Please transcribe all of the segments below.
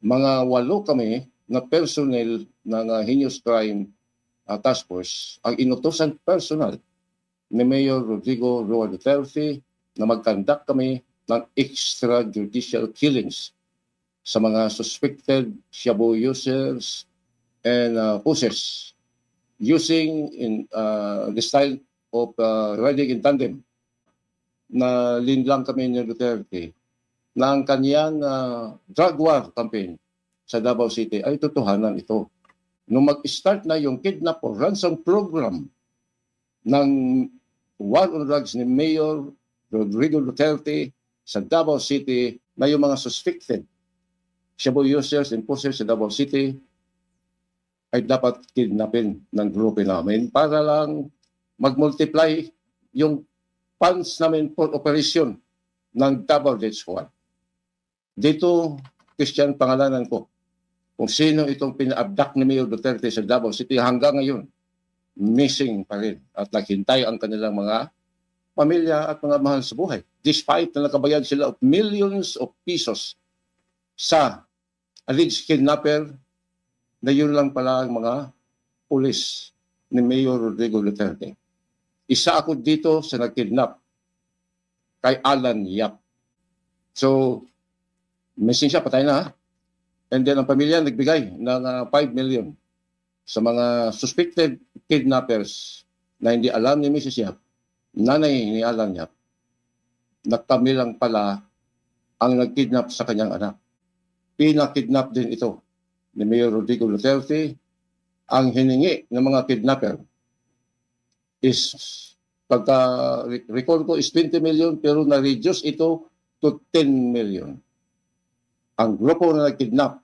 Mga 8 kami na personnel ng heinous crime task force ang inutusan personal ni Mayor Rodrigo Roa Duterte na mag-conduct kami ng extrajudicial killings sa mga suspected shabu users and pushers using the style of riding in tandem. Na linlang kami ni Duterte na ang kaniyang drug war campaign sa Davao City ay totohanan ito. Nung mag-start na yung kidnap or ransom program ng war on drugs ni Mayor Rodrigo Duterte sa Davao City na yung mga suspected shabu users and pushers sa Davao City ay dapat kidnapin ng grupo namin para lang mag-multiply yung funds namin for operation ng Davao Death Squad. Dito, Christian, pangalanan ko kung sino itong pina-abduct ni Mayor Duterte sa Davao City hanggang ngayon, missing pa rin at naghintay ang kanilang mga pamilya at mga mahal sa buhay. Despite na nakabayad sila of millions of pesos sa alleged kidnapper na yun lang pala ang mga pulis ni Mayor Rodrigo Duterte. Isa ako dito sa nagkidnap kay Alan Yap. So, missing siya, patay na ha. And then ang pamilya nagbigay ng 5 million sa mga suspected kidnappers na hindi alam ni Mrs. Yap, nanay ni Alan Yap, na kami lang pala ang nagkidnap sa kanyang anak. Pinakidnap din ito ni Mayor Rodrigo Duterte. Ang hiningi ng mga kidnapper is, pagka-recall ko, is 20 million pero na-reduce ito to 10 million. Ang grupo na nag-kidnap,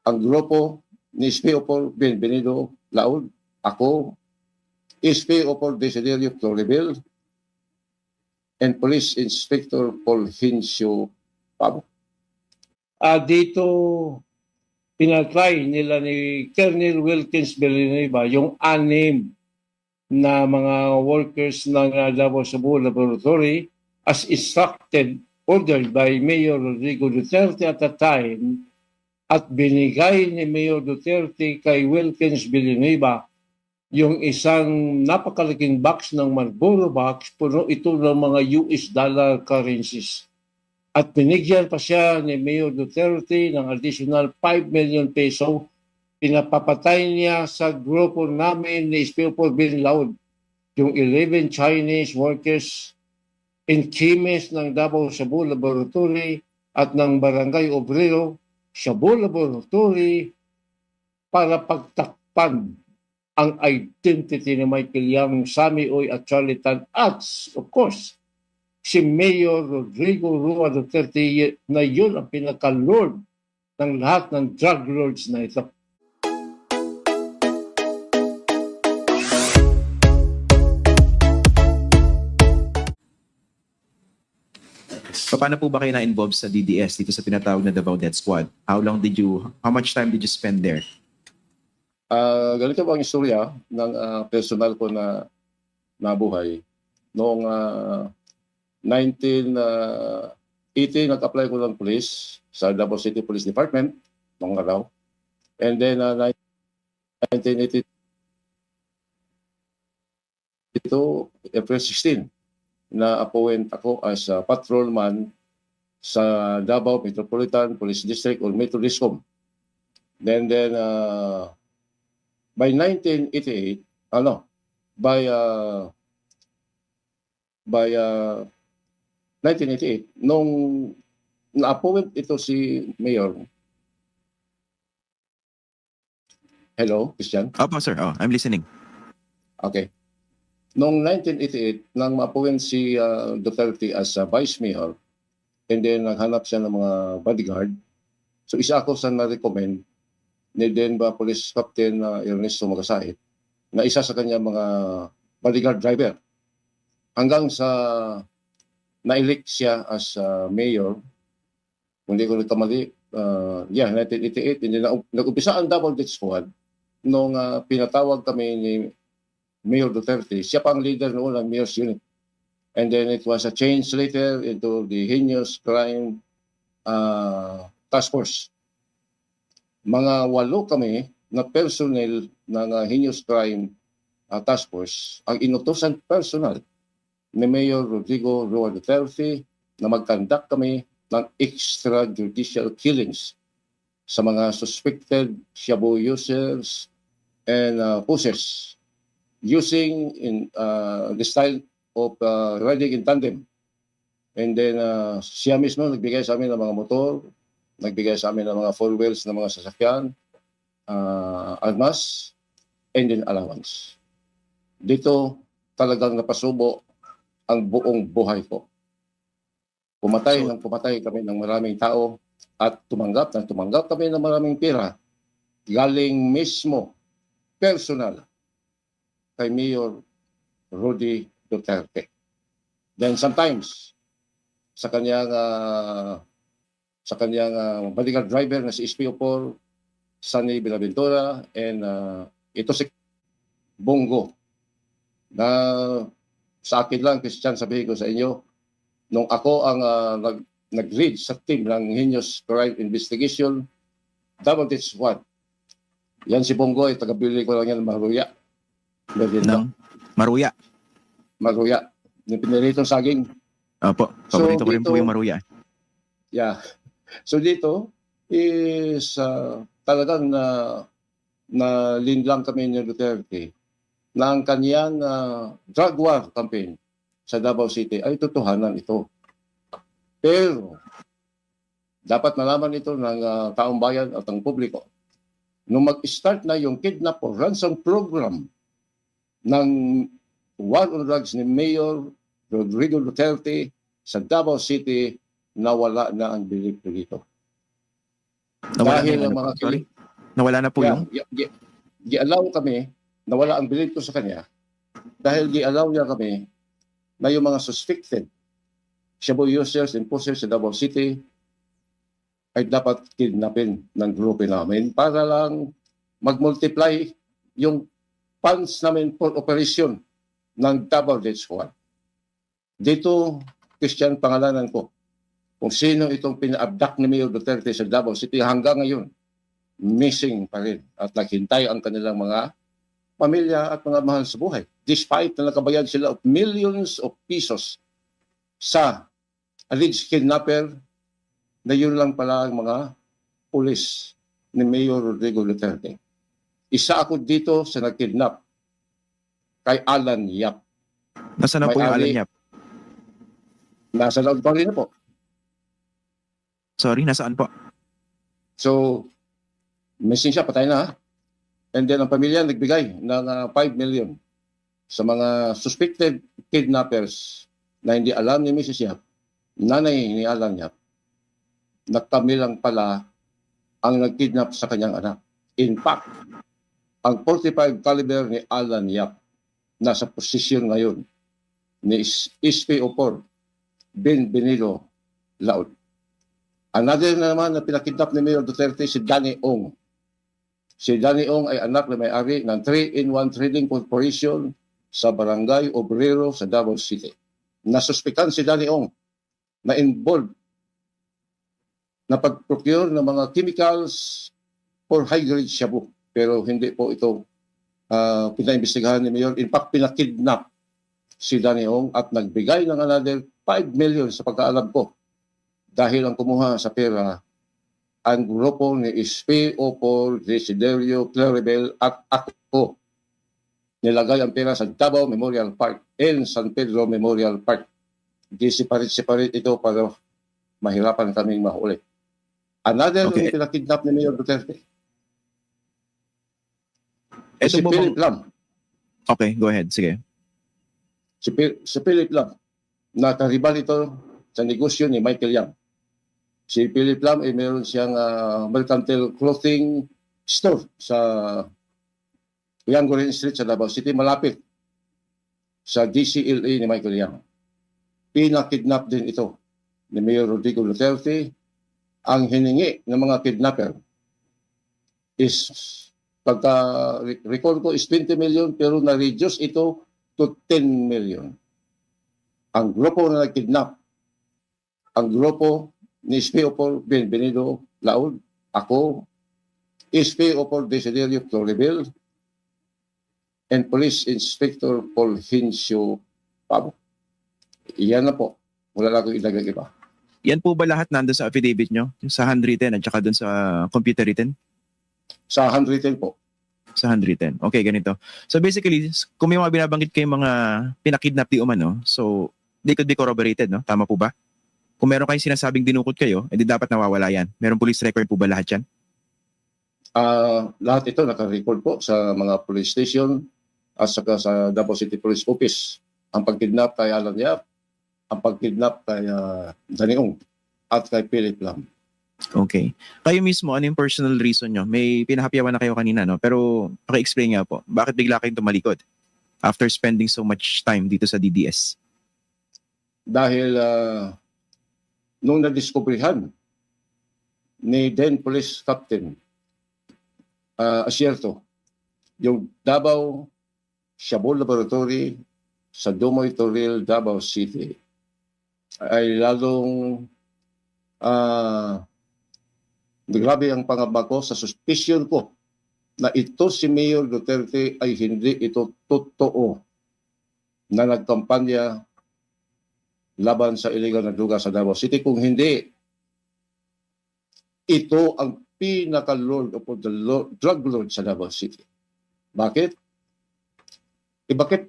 ang grupo ni SPO4 Benvenido Laud, ako, SPO4 Desiderio Floribel, and Police Inspector Paul Hincio Pabo. Dito, pinatry nila ni Colonel Wilkins Villanueva yung 6 na mga workers ng Davao Cebu Laboratory as instructed, ordered by Mayor Rodrigo Duterte at the time, at binigay ni Mayor Duterte kay Wilkins Villanueva yung isang napakalaking box ng Marlboro box, puno ito ng mga US dollar currencies. At binigyan pa siya ni Mayor Duterte ng additional 5 million peso. Pinapapatay niya sa grupo namin ni SPO4 Bin Laud yung 11 Chinese workers in chemist ng Davao Cebu Laboratory at ng Barangay Obrero Cebu Laboratory para pagtakpan ang identity ni Michael Yang, Sammy Oy at Charlie Tan at of course si Mayor Rodrigo Roa Duterte na yun ang pinaka-lord ng lahat ng drug lords na ito. Paano po ba kayo na-involved sa DDS dito sa tinatawag na Davao Death Squad? How much time did you spend there? Ganito po ang istorya ng personal ko na nabuhay. Noong 1980, nag-apply ko ng police sa Davao City Police Department, noong araw. And then 1982, April 16, na-appoint ako as a patrolman sa Davao Metropolitan Police District or Metro Discom. Then by 1988, by 1988, nung na-appoint ito si Mayor. Hello, Christian? Opo, sir. Oh, I'm listening. Okay. Noong 1988, nang ma-appoint si Duterte as Vice Mayor, and then naghanap siya ng mga bodyguard. So isa ako sa na-recommend ni Denver Police Captain Ernesto Magasait na isa sa kanya mga bodyguard driver. Hanggang sa na-elect siya as mayor, kung hindi ko nagkamali, 1988, hindi nag-umpisa ang Double Death Squad nung pinatawag kami ni Mayor Duterte. Siya pa ang leader noon ng Mayor's Unit. And then it was a change later into the heinous crime task force Mga 8 kami na personnel ng heinous crime task force ang inutosan personal ni Mayor Rodrigo Roa Duterte na mag-conduct kami ng extrajudicial killings sa mga suspected shabu users and pushers using in the style of riding in tandem. And then siya mismo nagbigay sa amin ng mga motor, nagbigay sa amin ng mga 4 wheels na mga sasakyan, armas, and then allowance. Dito talagang napasubo ang buong buhay ko. Pumatay kami ng maraming tao at tumanggap kami ng maraming pera galing mismo personal kay Mayor Rudy Duterte. Then sometimes sa kanyang bodyguard driver na si SPO4 Sunny Binaventura and ito si Bongo na sa akin lang, Christian, sabihin ko sa inyo, nung ako ang nag-lead sa team ng heinous crime investigation, double this one. Yan si Bongo, taga-bili ko lang yan ng Maruya. Maruya? Maruya. Yung piniritong saging. Opo, paborito ko rin po yung Maruya. Yeah. So dito is talagang na linlang kami ni Duterte na ang kanyang drug war campaign sa Davao City ay totohanan ito. Pero dapat malaman ito ng taong bayan at ng publiko. Nung mag-start na yung kidnap or ransom program ng war on drugs ni Mayor Rodrigo Duterte sa Davao City, nawala na ang belief dito. Dahil ang mga nawala na po yung? Gi-allow kami, nawala ang belief ko sa kanya, dahil gi-allow niya kami na yung mga suspected shabu users and pushers sa Davao City ay dapat kidnapin ng grupo namin para lang mag-multiply yung funds namin for operation ng Davao Death Squad. Dito, Christian, pangalanan ko kung sino itong pina-abduct ni Mayor Duterte sa Davao City hanggang ngayon, missing pa rin at naghintay ang kanilang mga pamilya at mga mahal sa buhay. Despite na nakabayad sila of millions of pesos sa alleged kidnapper na yun lang pala ang mga pulis ni Mayor Rodrigo Duterte. Isa ako dito sa nag-kidnap kay Alan Yap. Nasaan na po yung Alan Yap? Nasa loob pa rin na po. Sorry, nasaan po? So, missing siya, patay na. And then ang pamilya nagbigay ng 5 million sa mga suspected kidnappers na hindi alam ni Mrs. Yap, nanay ni Alan Yap, na kami lang pala ang nag-kidnap sa kanyang anak. In fact, ang 45 caliber ni Alan Yap nasa posisyon ngayon ni SPO4 Benvenido Laod. Another na naman na pinakidnap ni Mayor Duterte si Danny Ong. Si Danny Ong ay anak na may-ari ng 3-in-1 Trading Corporation sa Barangay Obrero sa Davao City. Nasuspektan si Danny Ong na involved na pag-procure ng mga chemicals for high-grade shabu. Pero hindi po ito pinaimbestigahan ni Mayor. In fact, pinakidnap si Danny Ong at nagbigay ng another 5 million sa pagkaalam ko. Dahil ang kumuha sa pera ang grupo ni SPO4 Desiderio Claribel at ako. Nilagay ang pera sa Davao Memorial Park and San Pedro Memorial Park. Di separate ito para mahirapan kaming mahuli. Another yung pinakidnap ni Mayor Duterte. Si Philip Lam. Okay, go ahead. Sige. Si Philip Lam. Nakaribal ito sa negosyo ni Michael Yang. Si Philip Lam ay meron siyang mercantile clothing store sa Yangorin Street sa Davao City, malapit sa DCLA ni Michael Yang. Pinakidnap din ito ni Mayor Rodrigo Duterte. Ang hiningi ng mga kidnapper is, pagka-recall ko, is 20 million pero na-reduce ito to 10 million. Ang grupo na nag-kidnap, ang grupo ni SPO4 Benvenido Laod, ako, SPO4 Desiderio Floribel, and Police Inspector Paul Hincio Pabo. Iyan na po. Wala lang akong ilagay iba. Yan po ba lahat nandun sa affidavit nyo? Yung sa handwritten at saka dun sa computer written? Sa handwritten po. Sa handwritten. Okay, ganito. So basically, kung may mga binabanggit kayong mga pinakidnap di umano, so they could be corroborated, no? Tama po ba? Kung meron kayong sinasabing dinukot kayo, edi dapat nawawala yan. Meron police record po ba lahat yan? Lahat ito naka-record po sa mga police station at saka sa Davao City Police Office. Ang pagkidnap kay Alan Yap, ang pagkidnap kay Daniong at kay Philip Lam. Okay. Kayo mismo, ano yung personal reason nyo? May pinahapyawan na kayo kanina, no? Pero paki-explain nga po, bakit bigla kayong tumalikod after spending so much time dito sa DDS? Dahil nung nadiskubrihan ni then Police Captain Asierto, yung Davao Shabu Laboratory sa Dumoy Toril, Davao City, ay lalong grabe ang pangamba ko sa suspicion ko na ito si Mayor Duterte ay hindi ito totoo na nagkampanya laban sa illegal na droga sa Davao City. Kung hindi, ito ang pinaka-lord of the drug lord sa Davao City. Bakit? Bakit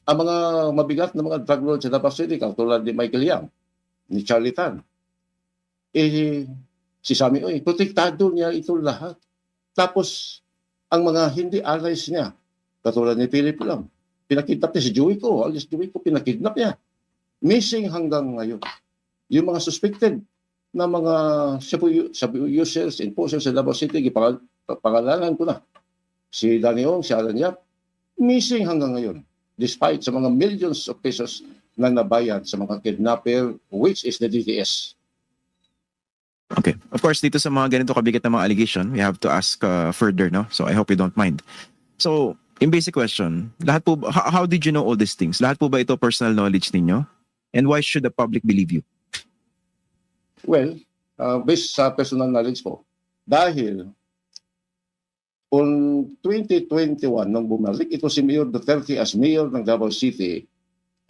ang mga mabigat na mga drug lord sa Davao City, katulad ni Michael Yang, ni Charlie Tan, si Sammy Oy, protektado niya ito lahat. Tapos, ang mga hindi allies niya, katulad ni Philip Lam, pinakidnap niya si Joey Ko, alias Joey Ko, pinakidnap niya. Missing hanggang ngayon. Yung mga suspected na mga shabu users, enforcers sa Davao City, pangalanan ko na. Si Daniong, si Alan Yap, missing hanggang ngayon. Despite sa mga millions of pesos na nabayad sa mga kidnapper, which is the DTS. Okay. Of course, dito sa mga ganito kabigat na mga allegation, we have to ask further, no? So I hope you don't mind. So, in basic question, lahat po, how did you know all these things? Lahat po ba ito personal knowledge ninyo? And why should the public believe you? Well, based sa personal knowledge po, dahil on 2021, nung bumalik ito si Mayor Duterte as Mayor ng Davao City,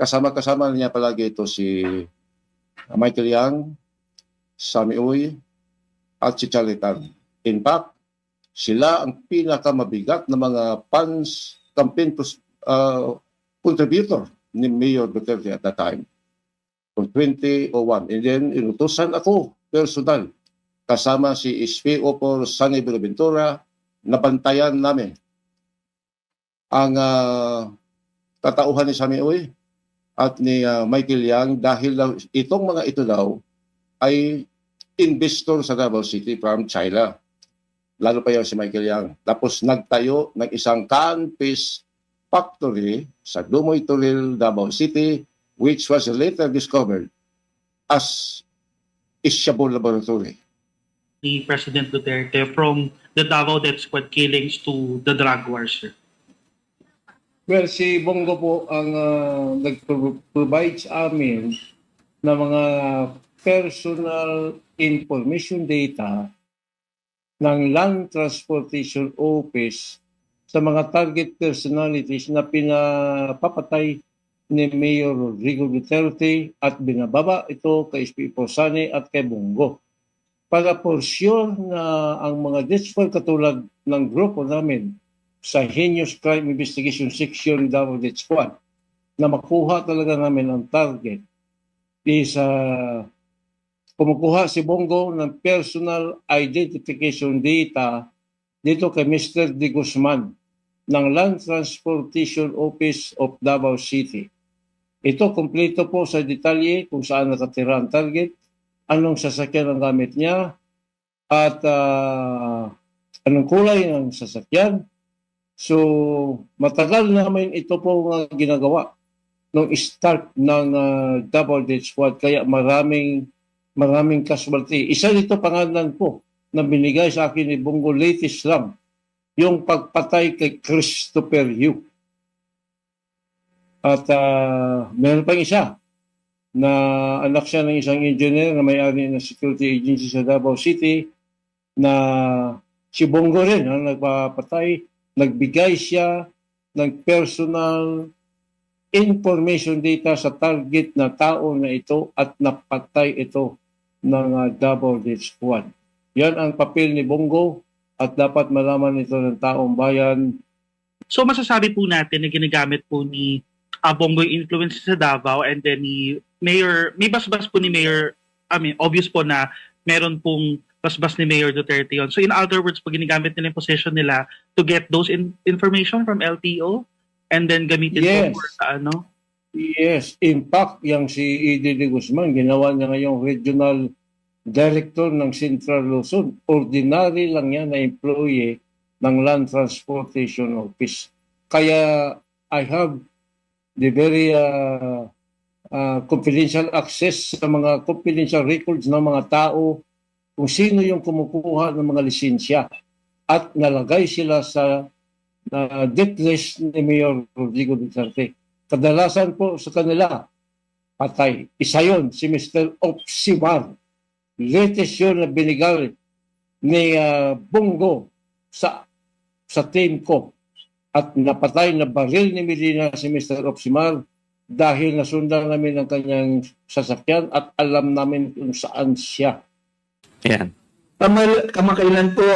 kasama-kasama niya palagi ito si Michael Yang, Sammy Uy, at si Charlie Tan. In fact, sila ang pinakamabigat na mga campaign contributor ni Mayor Duterte at that time. From 2001. And then, inutusan ako, personal, kasama si SPO4 Sunny Buenaventura, nabantayan namin ang katauhan ni Sammy Uy at ni Michael Yang dahil itong mga ito daw ay investor sa Davao City from China. Lalo pa yung si Michael Yang. Tapos nagtayo ng isang can-paste factory sa Dumoy Toril, Davao City, which was later discovered as Shabu Laboratory. The President Duterte from the Davao Death Squad killings to the drug wars, sir? Well, si Bongo po ang nag-provide sa amin ng mga personal information data ng Land Transportation Office sa mga target personalities na pinapapatay ni Mayor Rodrigo Duterte at binababa ito kay SP Posani at kay Bongo. Para for sure na ang mga death squad katulad ng grupo namin sa Heinous Crime Investigation Section Davao Death Squad na makuha talaga namin ang target is kumukuha si Bongo ng personal identification data dito kay Mr. De Guzman ng Land Transportation Office of Davao City. Ito, kompleto po sa detalye kung saan nakatira ang target, anong sasakyan ang gamit niya, at anong kulay ng sasakyan. So, matagal namin ito po ginagawa nung start ng Davao Death Squad, kaya maraming casualty. Isa dito pangalan po na binigay sa akin ni Bongo latest lang, yung pagpatay kay Christopher Yu. At meron pang isa na anak siya ng isang engineer na may-ari ng security agency sa Davao City na si Bongo rin ang nagpapatay, nagbigay siya ng personal information data sa target na tao na ito at napatay ito ng Davao Death Squad. Yan ang papel ni Bongo at dapat malaman ito ng taong bayan. So masasabi po natin na ginagamit po ni Bongo yung influence sa Davao, and then ni Mayor, may basbas po ni Mayor, obvious po na meron pong basbas ni Mayor Duterte yun. So in other words po, ginagamit nila yung position nila to get those information from LTO and then gamitin po sa ano? Yes. In fact, yung si E.D. de Guzman, ginawa niya ngayong regional director ng Central Luzon. Ordinary lang yan na employee ng Land Transportation Office. Kaya I have the very confidential access sa mga confidential records ng mga tao kung sino yung kumukuha ng mga lisensya at nalagay sila sa death list ni Mayor Rodrigo Duterte. Kadalasan po sa kanila, patay. Isa yun, si Mr. Opsimar. Latest yun na binigay ni Bongo sa team ko. At napatay na baril ni Medina si Mr. Opsimar dahil nasundan namin ang kanyang sasakyan at alam namin kung saan siya. Yan. Kamakailan po,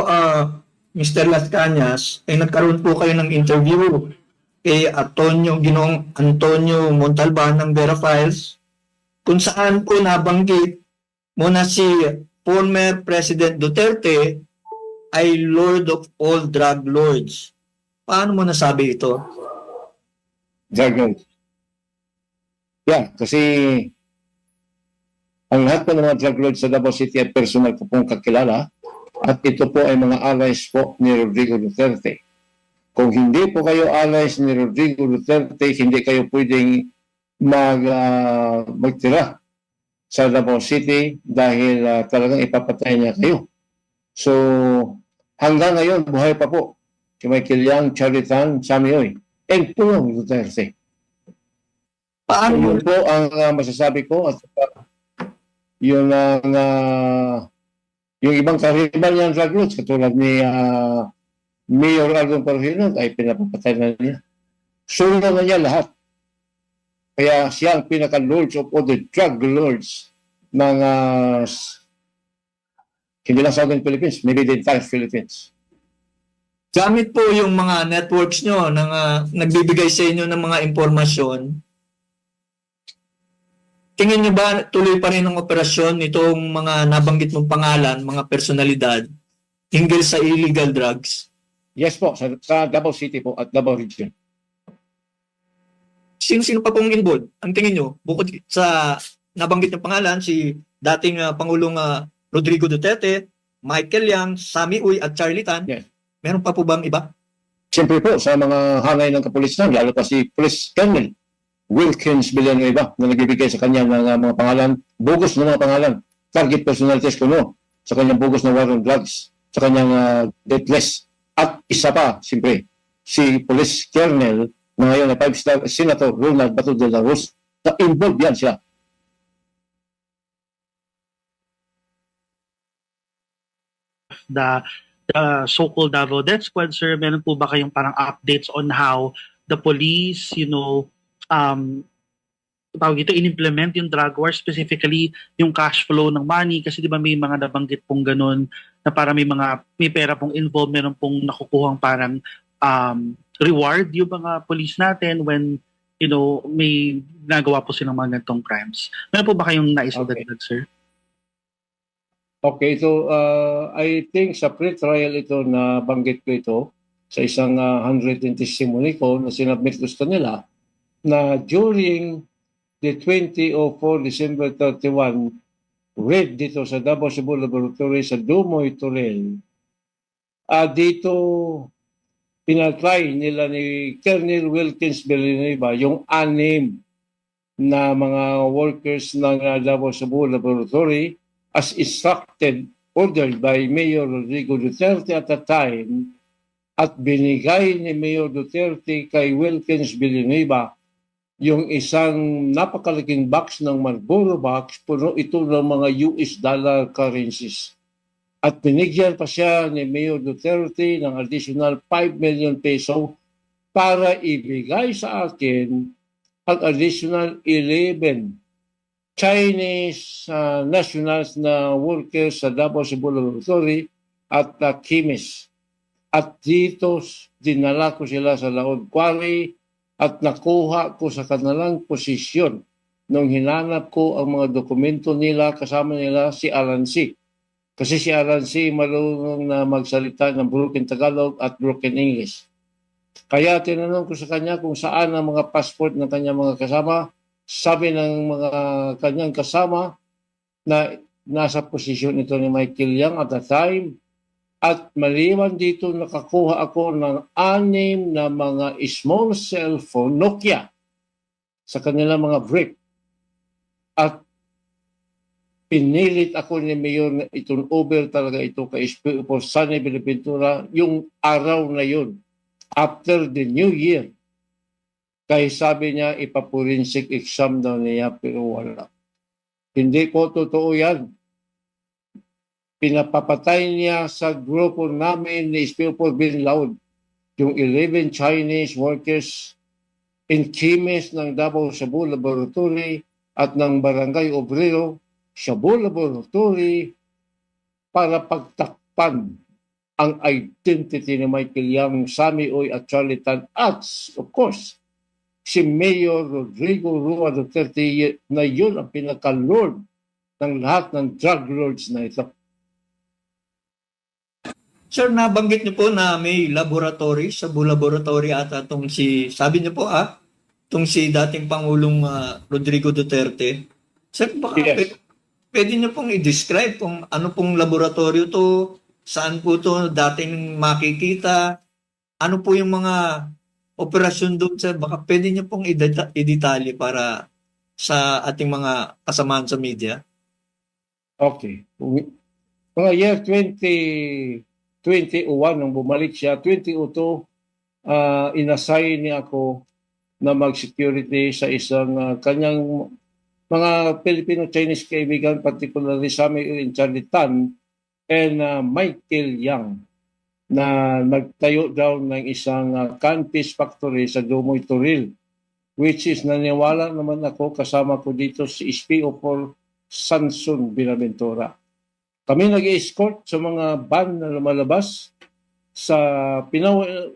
Mr. Las Cañas, ay nagkaroon po kayo ng interview kay Ginoong Antonio Montalban ng Vera Files, kung saan po nabanggit mo na si former President Duterte ay Lord of all drug lords. Paano mo nasabi ito? Drug lords. Yeah, kasi ang lahat po ng mga drug lords sa Davao City ay personal ko pong kakilala at ito po ay mga allies po ni Rodrigo Duterte. Kung hindi po kayo allies ni Rodrigo Duterte, hindi kayo pwedeng magtira sa Davao City dahil talagang ipapatay niya kayo. So, hanggang ngayon, buhay pa po si Michael Yang, Charlie Tan, Sammy Oy, and Pulong Duterte. Paano yun po ang masasabi ko at yun ang yung ibang karibal niyang drug lords katulad ni Mayor Alvin Parhino ay pinapapatay na niya. Sunod na niya lahat. Kaya siya ang pinaka-lords of all the drug lords ng hindi lang Southern Philippines, maybe the entire Philippines. Gamit po yung mga networks nyo nagbibigay sa inyo ng mga impormasyon. Tingin nyo ba tuloy pa rin ang operasyon nitong mga nabanggit mong pangalan, mga personalidad, hinggil sa illegal drugs? Yes po, sa Davao City po at Davao Region. Sino-sino pa pong involved? Ang tingin nyo, bukod sa nabanggit ng pangalan, si dating Pangulong Rodrigo Duterte, Michael Yang, Sammy Uy at Charlie Tan, yes. Meron pa po bang iba? Siyempre po, sa mga hangay ng kapulisan, lalo pa si Police Colonel Wilkins Villanueva na nagbibigay sa kanya ng mga pangalan, bogus na mga pangalan, target personalities kuno, sa kanyang bogus na war on drugs, sa kanyang death list. At isa pa, siyempre, si Police Colonel na ngayon ay 5-star Senator Ronald Bato de la Rosa. Involved yan siya. The so-called Davao Death Squad, sir, meron po ba kayong parang updates on how the police, tawag ito, in-implement yung drug war, specifically yung cash flow ng money, kasi di ba may mga nabanggit pong ganun na para may pera pong involved, meron pong nakukuhang parang reward yung mga police natin when may nagawa po silang mga ganitong crimes. Meron po ba kayong naisudagdag, sir? Okay, so I think sa pre-trial ito na banggit ko ito sa isang handwritten testimony ko na sinabmit gusto nila na during the 2004 December 31 raid dito sa Davao Cebu Laboratory sa Dumoy Turel, dito pinatry nila ni Colonel Wilkins Villanueva yung 6 na mga workers ng Davao Cebu Laboratory as instructed, ordered by Mayor Rodrigo Duterte at the time, at binigay ni Mayor Duterte kay Wilkins Villanueva yung isang napakalaking box ng Marlboro box, puno ito ng mga US dollar currencies. At binigyan pa siya ni Mayor Duterte ng additional 5 million peso para ibigay sa akin ang additional 11 Chinese nationals na workers sa Davao Cebu Laboratory at chemist. At dito dinala ko sila sa Laod Quarry at nakuha ko sa kanilang posisyon nung hinanap ko ang mga dokumento nila, kasama nila si Alan C. Kasi si Alan C. marunong na magsalita ng broken Tagalog at broken English. Kaya tinanong ko sa kanya kung saan ang mga passport ng kanyang mga kasama. Sabi ng mga kanyang kasama na nasa posisyon ito ni Michael Yang at the time. At maliban dito, nakakuha ako ng 6 na mga small cellphone, Nokia, sa kanilang mga brick. At pinilit ako ni Mayor na itong over talaga ito kay SPO for Sunny Binaventura yung araw na yun, after the New Year. Kaya sabi niya, ipaforensic exam daw niya, pero wala. Hindi po totoo yan. Pinapapatay niya sa grupo namin ni SPO Bin Laud yung 11 Chinese workers in chemist ng Davao Cebu Laboratory at ng Barangay Obrero Cebu Laboratory para pagtakpan ang identity ni Michael Yang, Sammy Oy at Charlie Tan at of course si Mayor Rodrigo Roa Duterte na yun ang pinaka-lord ng lahat ng drug lords na ito. Sir, nabanggit niyo po na may laboratory, Cebu Laboratory ata itong sabi niyo po itong si dating Pangulong Rodrigo Duterte. Sir, baka Yes. pwede niyo pong i-describe kung ano pong laboratorio to, saan po to dating makikita, ano po yung mga operasyon doon, sir? Baka pwede niyo pong i-detalye para sa ating mga kasamahan sa media. Okay. Mga year 2021 nung bumalik siya, 2002, inassign niya ako na mag-security sa isang kanyang mga Filipino-Chinese kaibigan, particularly Sammy in Charlie Tan and Michael Yang, na nagtayo daw ng isang canfish factory sa Dumoy Toril, which is naniwala naman ako, kasama ko dito si SPO for Sanson Binaventura. Kami nag-escort sa mga van na lumalabas sa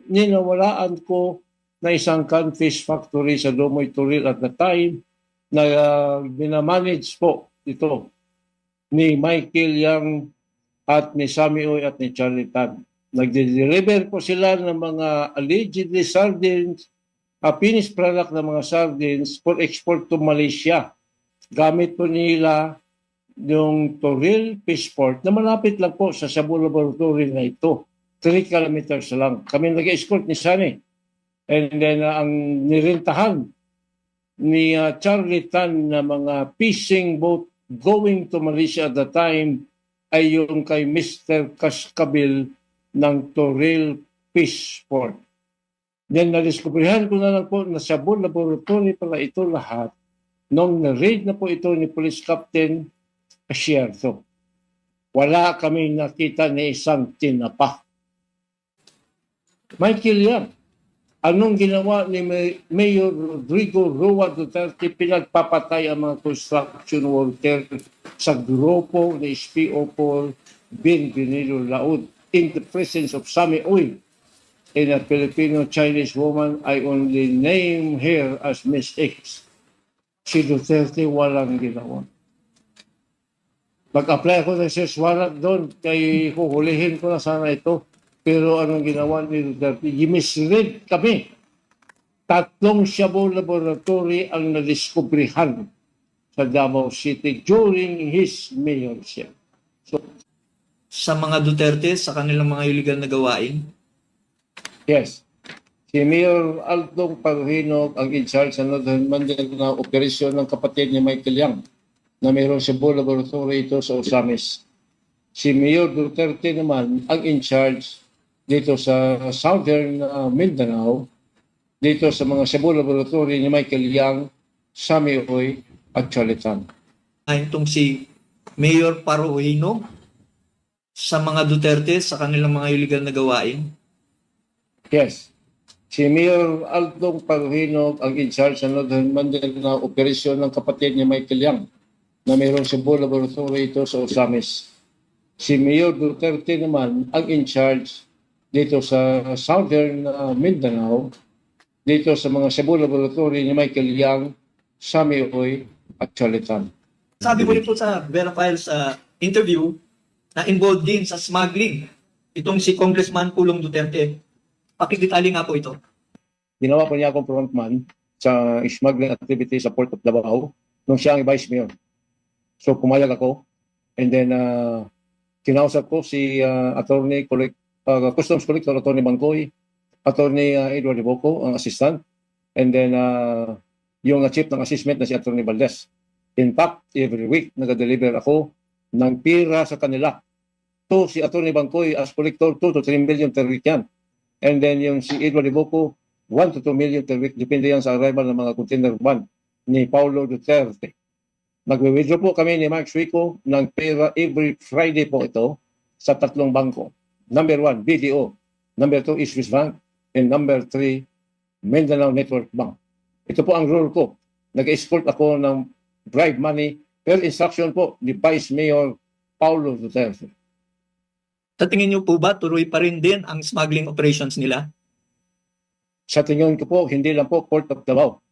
ninawalaan ko na isang canfish factory sa Dumoy Toril at the time na binamanage po ito ni Michael Yang at ni Sammy Oy at ni Charlie Tan. Nagde-deliver po sila ng mga allegedly sardines, finished product ng mga sardines for export to Malaysia. Gamit po nila yung Toril Fishport na malapit lang po sa Cebu Laboratory na ito. 3 kilometers lang. Kami nag-escort ni Sunny. And then ang nirintahan ni Charlie Tan na mga fishing boat going to Malaysia at the time ay yung kay Mr. Kaskabil ng Toril Fishport. Then nadiskubrihan ko na lang po na Cebu Laboratory pala ito lahat nung na-raid na po ito ni Police Captain Asierto. Wala kami nakita ni isang tinapa. Michael Yang, anong ginawa ni Mayor Rodrigo Roa Duterte? Pinagpapatay ang mga construction worker sa grupo ni SPO Paul Bin Laud in the presence of Sammy Oy and a Filipino-Chinese woman. I only name her as Miss X. Si Duterte walang ginawa. Mag-apply ako ng search warrant doon, kay huhulihin ko na sana ito. Pero anong ginawa ni Duterte? Gimislead kami. 3 Cebu Laboratory ang nadiskubrihan sa Davao City during his mayorship. So, Sa mga Duterte, sa kanilang mga illegal na gawain? yes. Si Mayor Aldong Paruhino ang in-charge sa Northern Mandel na operasyon ng kapatid ni Michael Yang na mayroong Cebu Laboratory ito sa Osamis. Si Mayor Duterte naman ang in-charge dito sa Southern Mindanao, dito sa mga Cebu Laboratory ni Michael Yang, Sammy Oy at Charlie Tan. Itong si Mayor Paruhino, sa mga Duterte sa kanilang mga illegal na gawain? Yes. Si Mayor Aldong Paruhino ang in charge sa Northern Mandela na operasyon ng kapatid niya Michael Yang na mayroong Cebu Laboratory ito sa Osamis. Si Mayor Duterte naman ang in charge dito sa Southern Mindanao, dito sa mga Cebu Laboratory ni Michael Yang, Samioy at Chalitan. Sabi mo rin po sa Vera Files interview na involved din sa smuggling itong si Congressman Pulong Duterte. Pakidetali nga po ito. Ginawa po niya akong frontman sa smuggling activity sa Port of Davao nung siya ang Vice Mayor. So pumayag ako and then kinausap ko si Customs Collector Attorney Bangkoy, Attorney Edward Iboco, ang assistant, and then yung chief ng assessment na si Attorney Valdez. In fact, every week nag-deliver ako ng pira sa kanila. To si Attorney Bangkoy as collector, 2 to 3 million per week yan. And then yung si Edward Iboco, 1 to 2 million per week. Depende yan sa arrival ng mga container van ni Paulo Duterte. Nagwe-withdraw po kami ni Mark Suico ng pera every Friday po ito sa 3 bangko. Number 1, BDO. Number 2 is Swiss Bank. And number 3, Mindanao Network Bank. Ito po ang role ko. Nag-escort ako ng bribe money per instruction po ni Vice Mayor Paulo Duterte. Sa tingin niyo po ba tuloy pa rin din ang smuggling operations nila? Sa tingin ko po, hindi lang po Port of Davao.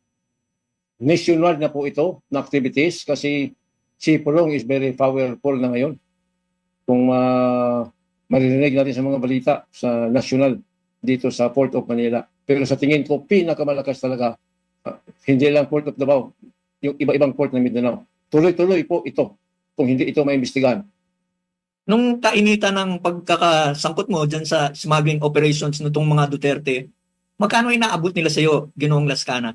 Nationwide na po ito na activities kasi si Pulong is very powerful na ngayon. Kung maririnig natin sa mga balita sa national dito sa Port of Manila. Pero sa tingin ko, pinakamalakas talaga, hindi lang Port of Davao, yung iba-ibang port ng Mindanao. Tuloy-tuloy po ito kung hindi ito maimbestigahan. Nung kainitan ng pagkakasangkot mo dyan sa smuggling operations nitong mga Duterte, magkano inaabot nila sa iyo, Ginoong Lascana?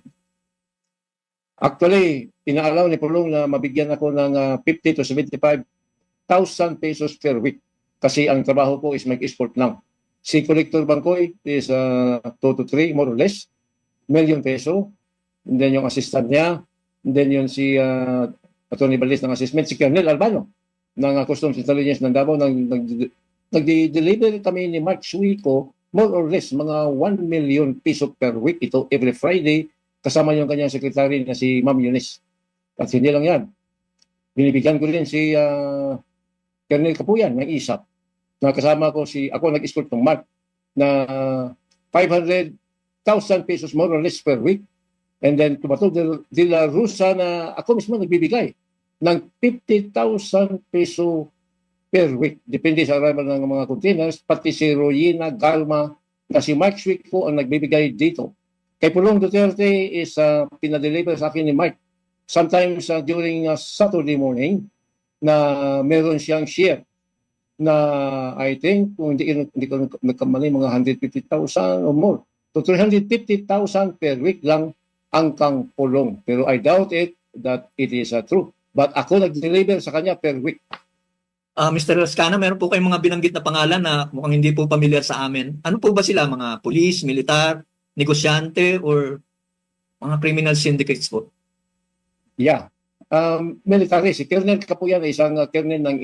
Actually, inaalaw ni Pulong na mabigyan ako ng 50 to 75,000 pesos per week. Kasi ang trabaho ko is mag-export lang. Si Collector Bangkoy is 2 to 3, more or less, million peso. And then yung assistant niya, and then yung si Attorney Valdez ng assessment, si Colonel Albano ng Customs Intelligence ng Davao, nag-deliver kami ni Mark Suico, more or less, mga 1 million peso per week ito every Friday, kasama yung kanyang secretary na si Ma'am Eunice. At hindi lang yan. Binibigyan ko rin si Colonel Kapuyan ng ISAP. Nakasama ko ako nag-escort ng Mark na 500,000 pesos more or less per week. And then Tubato de la Rosa na ako mismo nagbibigay ng 50,000 peso per week. Depende sa arrival ng mga containers. Pati si Royina Galma na si Mike Suico ang nagbibigay dito. Kay Pulong Duterte is pinadeliver sa akin ni Mike. Sometimes during Saturday morning na meron siyang share na I think kung hindi ko nagkamali mga 150,000 or more. So 350,000 per week lang ang kang Pulong. Pero I doubt it that it is true. But ako nag-deliver sa kanya per week. Mr. Lascana, meron po kayong mga binanggit na pangalan na mukhang hindi po pamilyar sa amin. Ano po ba sila? Mga police, militar, negosyante, or mga criminal syndicates po? Yeah. Military. Si Colonel Kapuyan ay isang colonel ng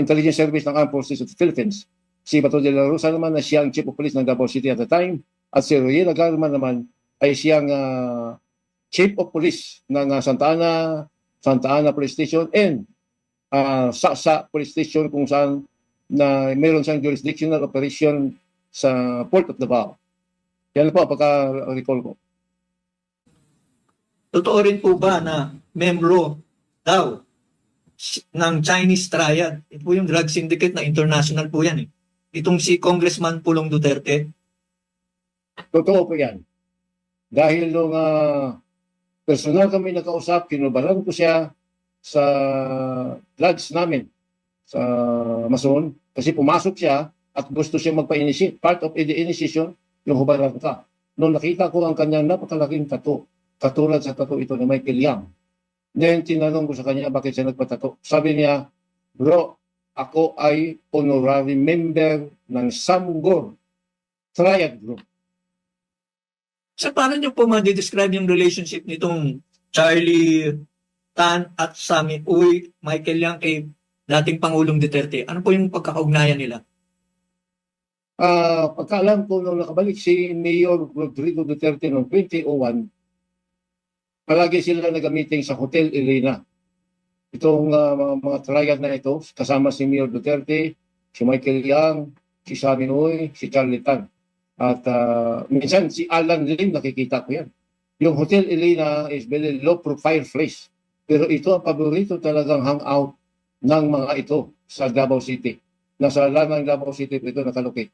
Intelligence Service ng Armed Forces of the Philippines. Si Bato de la Rosa naman na siyang chief of police ng Davao City at the time. At si Royena Garman naman ay siyang chief of police ng Santa Ana Police Station and sa Police Station kung saan na meron siyang jurisdictional operation sa Port of Davao. Yan po pagka-recall ko. Totoo rin po ba na membro daw ng Chinese Triad? Ito po yung drug syndicate na international po yan. Itong si Congressman Pulong Duterte. Totoo po yan. Dahil nung personal kami nakausap, kinubaran ko siya sa lodge namin sa Mason kasi pumasok siya at gusto siya magpa-initiate. Part of the initiation, yung hubaran ka. Nung nakita ko ang kanyang napakalaking tattoo, katulad sa tattoo ito ni Michael Yang. Then tinanong ko sa kanya bakit siya nagpatato. Sabi niya, bro, ako ay honorary member ng Samgor Triad Group. So paano niyo po ma-describe yung relationship nitong Charlie Tan at Sammy Uy, Michael Yang kay dating Pangulong Duterte? Ano po yung pagkakaugnayan nila? Pagkaalam ko nung nakabalik si Mayor Rodrigo Duterte noong 2001, palagi sila nag-meeting sa Hotel Elena. Itong mga triad na ito, kasama si Mayor Duterte, si Michael Yang, si Sammy Noy, si Charlie Tan. At minsan si Alan Lim, nakikita ko yan. Yung Hotel Elena is very low profile place. Pero ito ang paborito talagang hangout ng mga ito sa Davao City. Nasa lanang Davao City ito nakalukit.